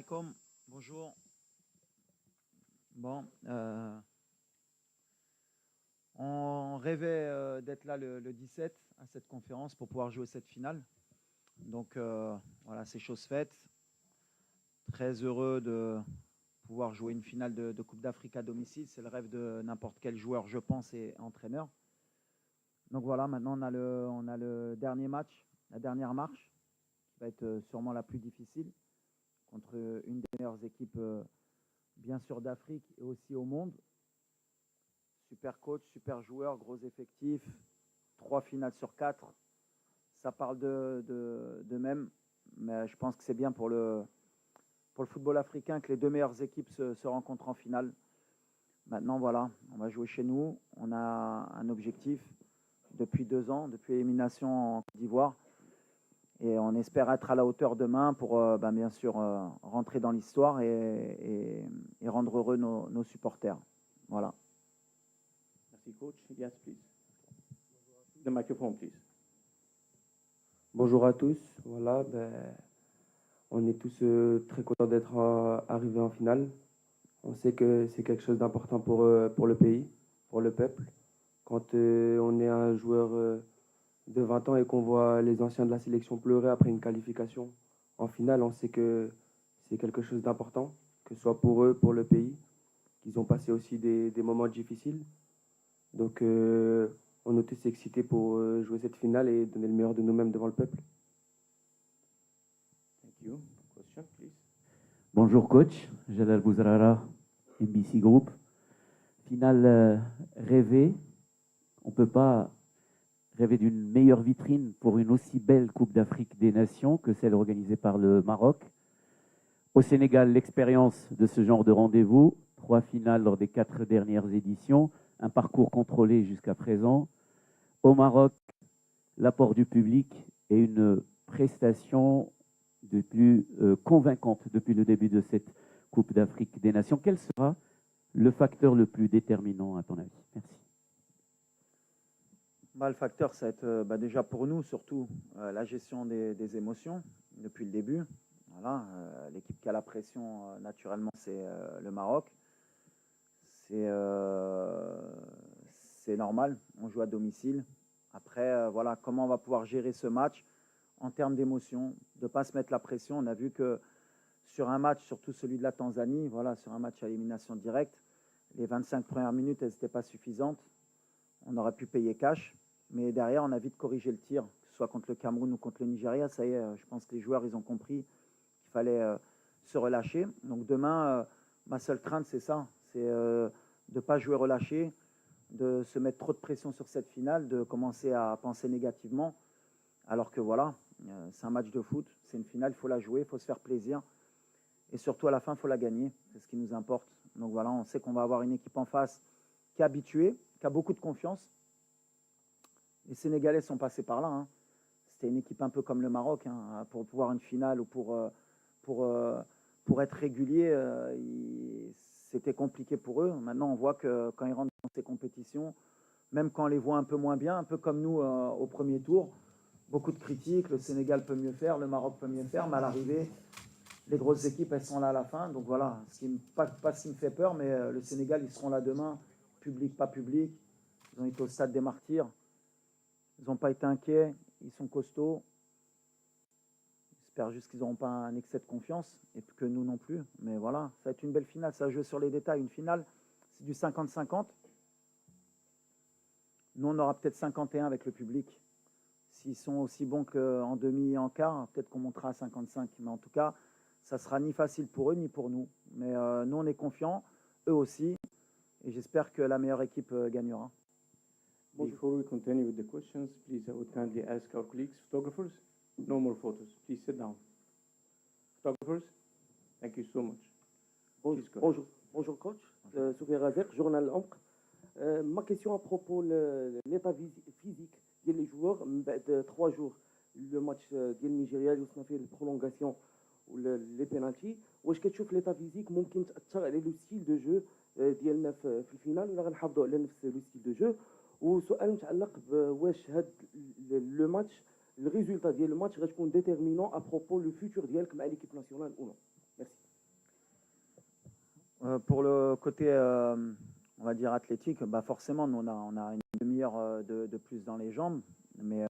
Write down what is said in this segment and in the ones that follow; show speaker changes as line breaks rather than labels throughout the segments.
alaikum. Bonjour. Bon, on rêvait d'être là le 17 à cette conférence pour pouvoir jouer cette finale. Donc voilà, c'est chose faite. Très heureux de pouvoir jouer une finale de Coupe d'Afrique à domicile. C'est le rêve de n'importe quel joueur, je pense, et entraîneur. Donc voilà, maintenant on a le dernier match, la dernière marche, qui va être sûrement la plus difficile, contre une des meilleures équipes, bien sûr, d'Afrique et aussi au monde. Super coach, super joueur, gros effectif, 3 finales sur 4. Ça parle de même, mais je pense que c'est bien pour le football africain que les deux meilleures équipes se rencontrent en finale. Maintenant, voilà, on va jouer chez nous. On a un objectif depuis 2 ans, depuis l'élimination en Côte d'Ivoire. Et on espère être à la hauteur demain pour, bien sûr, rentrer dans l'histoire et rendre heureux nos supporters. Voilà.
Merci, coach. Yes, please. The microphone, please.
Bonjour à tous. Voilà, on est tous très contents d'être arrivés en finale. On sait que c'est quelque chose d'important pour le pays, pour le peuple. Quand on est un joueur de 20 ans et qu'on voit les anciens de la sélection pleurer après une qualification en finale, on sait que c'est quelque chose d'important, que ce soit pour eux, pour le pays, qu'ils ont passé aussi des moments difficiles. Donc, on est tous excités pour jouer cette finale et donner le meilleur de nous-mêmes devant le peuple.
Thank you. Question, please.
Bonjour coach, Jalal Bouzrara, MBC Group. Finale rêvée, on ne peut pas rêver d'une meilleure vitrine pour une aussi belle Coupe d'Afrique des Nations que celle organisée par le Maroc. Au Sénégal, l'expérience de ce genre de rendez-vous, 3 finales lors des 4 dernières éditions, un parcours contrôlé jusqu'à présent. Au Maroc, l'apport du public et une prestation de plus convaincante depuis le début de cette Coupe d'Afrique des Nations. Quel sera le facteur le plus déterminant à ton avis? Merci.
Le facteur, ça va être déjà pour nous, surtout la gestion des émotions depuis le début. Voilà, l'équipe qui a la pression, naturellement, c'est le Maroc. C'est normal, on joue à domicile. Après, voilà, comment on va pouvoir gérer ce match en termes d'émotion, de ne pas se mettre la pression. On a vu que sur un match, surtout celui de la Tanzanie, voilà, sur un match à élimination directe, les 25 premières minutes, elles n'étaient pas suffisantes. On aurait pu payer cash, mais derrière, on a vite corrigé le tir, que ce soit contre le Cameroun ou contre le Nigeria. Ça y est, je pense que les joueurs, ils ont compris qu'il fallait se relâcher. Donc demain, ma seule crainte, c'est ça, c'est de ne pas jouer relâché, de se mettre trop de pression sur cette finale, de commencer à penser négativement, alors que voilà, c'est un match de foot, c'est une finale, il faut la jouer, il faut se faire plaisir, et surtout à la fin, il faut la gagner, c'est ce qui nous importe. Donc voilà, on sait qu'on va avoir une équipe en face qui est habituée, qui a beaucoup de confiance. Les Sénégalais sont passés par là, hein. C'était une équipe un peu comme le Maroc, hein, pour pouvoir une finale ou pour être régulier, c'était compliqué pour eux. Maintenant, on voit que quand ils rentrent dans ces compétitions, même quand on les voit un peu moins bien, un peu comme nous au premier tour, beaucoup de critiques, le Sénégal peut mieux faire, le Maroc peut mieux faire, mais à l'arrivée, les grosses équipes, elles sont là à la fin. Donc voilà, pas ce qui me fait peur, mais le Sénégal, ils seront là demain, public, pas public. Ils ont été au stade des Martyrs, ils n'ont pas été inquiets, ils sont costauds. J'espère juste qu'ils n'auront pas un excès de confiance, et que nous non plus. Mais voilà, ça va être une belle finale, ça joue sur les détails. Une finale, c'est du 50-50. Nous, on aura peut-être 51 avec le public. S'ils sont aussi bons qu'en demi et en quart, peut-être qu'on montera à 55. Mais en tout cas, ça sera ni facile pour eux, ni pour nous. Mais nous, on est confiants, eux aussi. Et j'espère que la meilleure équipe gagnera.
Before we continue with the questions, please, I would kindly ask our colleagues, photographers, no more photos. Please sit down. Photographers, thank you so much.
Bonjour coach, Soufiane Razek, journal Omq. Ma question à propos de l'état physique des joueurs de 3 jours. Le match ديال نيجيريا اللي وصلنا فيه البرولونغاسيون ولي بينالتي واش كتشوف l'état physique ممكن تاثر على لو ستيل دو جو ديالنا في الفينال ولا غنحافظوا على نفس لو ستيل دو جو. وسؤال متعلق بواش هاد لو ماتش الريزولتا ديال الماتش غتكون ديتيرمينون ا بروبو لو فيتور ديالك مع ليكيب ناسيونال او نو. ميرسي.
Pour le côté, on va dire athlétique, bah forcément, nous, on a une demi-heure de plus dans les jambes. Mais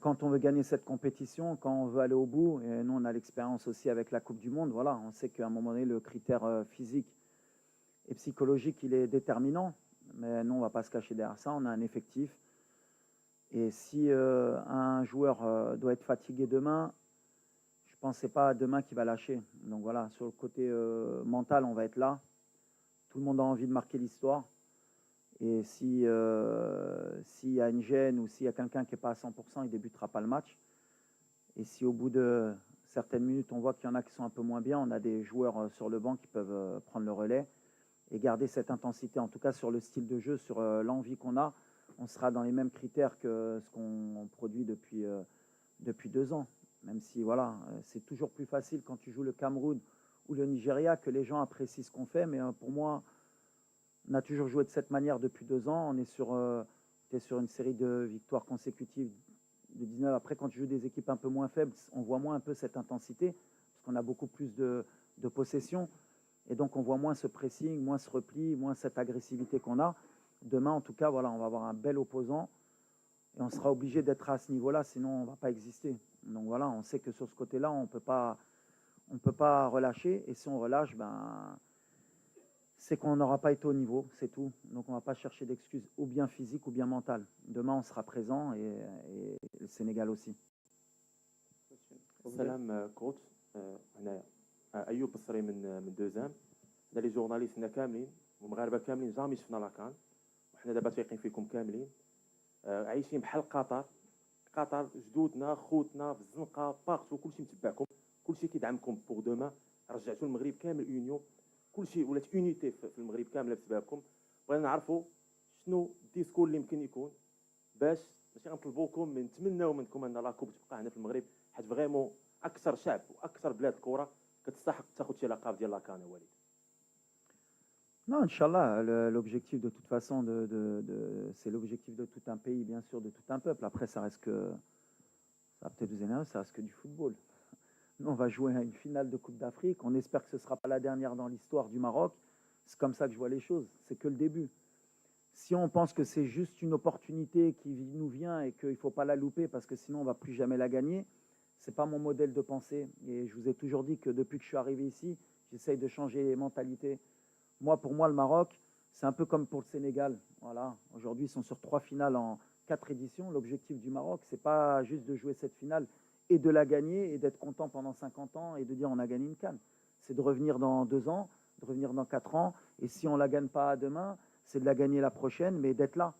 quand on veut gagner cette compétition, quand on veut aller au bout, et nous, on a l'expérience aussi avec la Coupe du Monde, voilà, on sait qu'à un moment donné, le critère physique et psychologique, il est déterminant. Mais nous, on ne va pas se cacher derrière ça. On a un effectif. Et si un joueur doit être fatigué demain, je ne pense que ce n'est pas demain qu'il va lâcher. Donc voilà, sur le côté mental, on va être là. Tout le monde a envie de marquer l'histoire. Et s'il y a une gêne ou s'il y a quelqu'un qui n'est pas à 100%, il ne débutera pas le match. Et si au bout de certaines minutes, on voit qu'il y en a qui sont un peu moins bien, on a des joueurs sur le banc qui peuvent prendre le relais et garder cette intensité, en tout cas sur le style de jeu, sur l'envie qu'on a. On sera dans les mêmes critères que ce qu'on produit depuis 2 ans. Même si, voilà, c'est toujours plus facile quand tu joues le Cameroun ou le Nigeria que les gens apprécient ce qu'on fait. Mais pour moi, on a toujours joué de cette manière depuis 2 ans. On est sur une série de victoires consécutives de 19. Après, quand tu joues des équipes un peu moins faibles, on voit moins un peu cette intensité, parce qu'on a beaucoup plus de possession. Et donc, on voit moins ce pressing, moins ce repli, moins cette agressivité qu'on a. Demain, en tout cas, voilà, on va avoir un bel opposant. Et on sera obligé d'être à ce niveau-là, sinon on ne va pas exister. Donc voilà, on sait que sur ce côté-là, on ne peut pas relâcher. Et si on relâche, ben, c'est qu'on n'aura pas été au niveau, c'est tout. Donc on ne va pas chercher d'excuses ou bien physiques ou bien mentales. Demain, on sera présent et le Sénégal aussi.
سلام كوتش. هنايا ايوب الصري من دوزام. حنا لي جورناليستنا كاملين ومغاربه كاملين جامي شفنا لاكان، وحنا دابا تايقين فيكم كاملين. عايشين بحال قطر جدودنا خوتنا في الزنقه باغتو، كلشي متبعكم، كلشي كيدعمكم بوغ دوما. رجعتوا المغرب كامل يونيون، كلشي ولات اونيتي في المغرب كامله بسببكم. بغينا نعرفوا شنو الديسكور اللي يمكن يكون باش ماشي غنطلبوكم، من نتمناو منكم ان لاكوب تبقى هنا في المغرب، حيت فريمون اكثر شعب واكثر بلاد الكره كتستحق تاخذ شي لقب ديال لاكان. وليد
Non, Inch'Allah, l'objectif de toute façon, c'est l'objectif de tout un pays, bien sûr, de tout un peuple. Après, ça va peut-être vous énerver, ça reste que du football. Nous, on va jouer à une finale de Coupe d'Afrique. On espère que ce ne sera pas la dernière dans l'histoire du Maroc. C'est comme ça que je vois les choses. C'est que le début. Si on pense que c'est juste une opportunité qui nous vient et qu'il ne faut pas la louper parce que sinon on ne va plus jamais la gagner, ce n'est pas mon modèle de pensée. Et je vous ai toujours dit que depuis que je suis arrivé ici, j'essaye de changer les mentalités. Pour moi, le Maroc, c'est un peu comme pour le Sénégal. Voilà. Aujourd'hui, ils sont sur 3 finales en 4 éditions. L'objectif du Maroc, ce n'est pas juste de jouer cette finale et de la gagner et d'être content pendant 50 ans et de dire on a gagné une CAN. C'est de revenir dans 2 ans, de revenir dans 4 ans. Et si on ne la gagne pas demain, c'est de la gagner la prochaine, mais d'être là.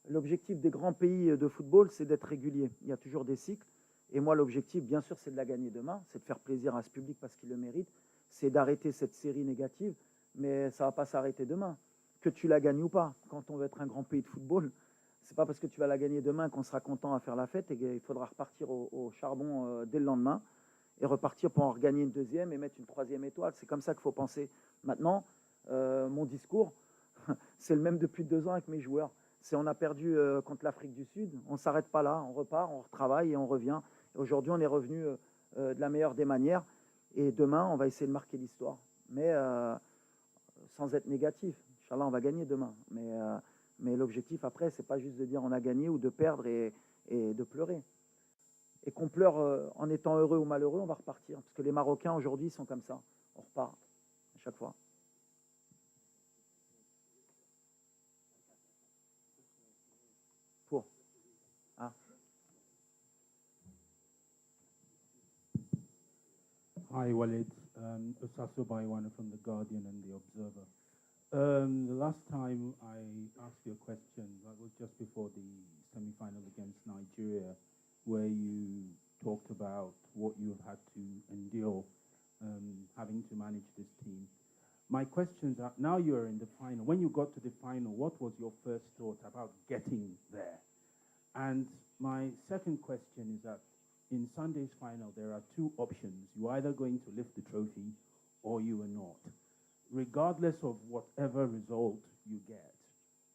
L'objectif des grands pays de football, c'est d'être régulier. Il y a toujours des cycles. Et moi, l'objectif, bien sûr, c'est de la gagner demain. C'est de faire plaisir à ce public parce qu'il le mérite. C'est d'arrêter cette série négative. Mais ça ne va pas s'arrêter demain. Que tu la gagnes ou pas, quand on veut être un grand pays de football, ce n'est pas parce que tu vas la gagner demain qu'on sera content à faire la fête. Et il faudra repartir au charbon dès le lendemain et repartir pour en regagner une deuxième et mettre une 3e étoile. C'est comme ça qu'il faut penser. Maintenant, mon discours, c'est le même depuis 2 ans avec mes joueurs. On a perdu contre l'Afrique du Sud, on ne s'arrête pas là, on repart, on retravaille et on revient. Aujourd'hui, on est revenu de la meilleure des manières. Et demain, on va essayer de marquer l'histoire. Mais sans être négatif. Inch'Allah, on va gagner demain. Mais l'objectif après, c'est pas juste de dire on a gagné ou de perdre et de pleurer. Et qu'on pleure en étant heureux ou malheureux, on va repartir. Parce que les Marocains aujourd'hui sont comme ça. On repart à chaque fois. Pour. Ah.
Hi, Walid. Osaso Baiwana from The Guardian and The Observer. The last time I asked you a question, that was just before the semi-final against Nigeria, where you talked about what you've had to endure having to manage this team. My questions are, now you're in the final. When you got to the final, what was your first thought about getting there? And my second question is that in Sunday's final, there are 2 options. You're either going to lift the trophy or you are not. Regardless of whatever result you get,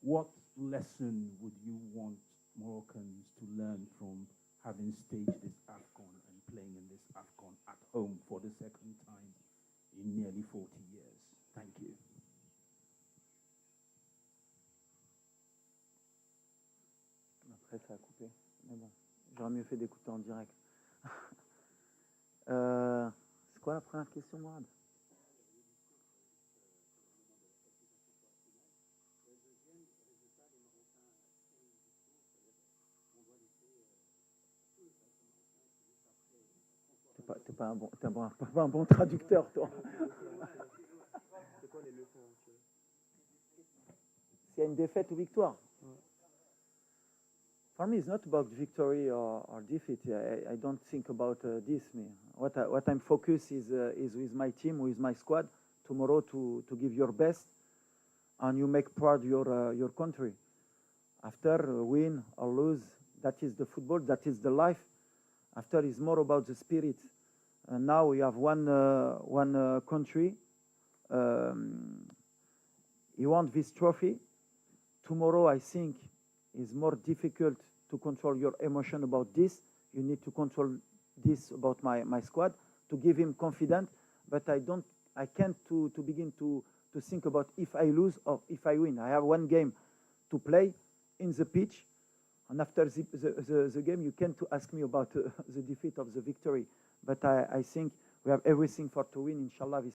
what lesson would you want Moroccans to learn from having staged this AFCON and playing in this AFCON at home for the second time in nearly 40 years?
ça a coupé. Mais bon, j'aurais mieux fait d'écouter en direct. C'est quoi la première question, Mourad? T'es pas un bon traducteur, toi. S'il y a une défaite ou victoire. For me, it's not about victory or defeat. I don't think about this. What I'm focused is with my team, with my squad, tomorrow to give your best, and you make proud your country. After win or lose, that is the football, that is the life. After is more about the spirit. And now we have one country. You want this trophy. Tomorrow, I think, is more difficult to control your emotion about this. You need to control this about my squad to give him confidence. But I can't to begin to think about if I lose or if I win. I have one game to play in the pitch, and after the game, you can't to ask me about the defeat of the victory. But I think we have everything for to win, inshallah.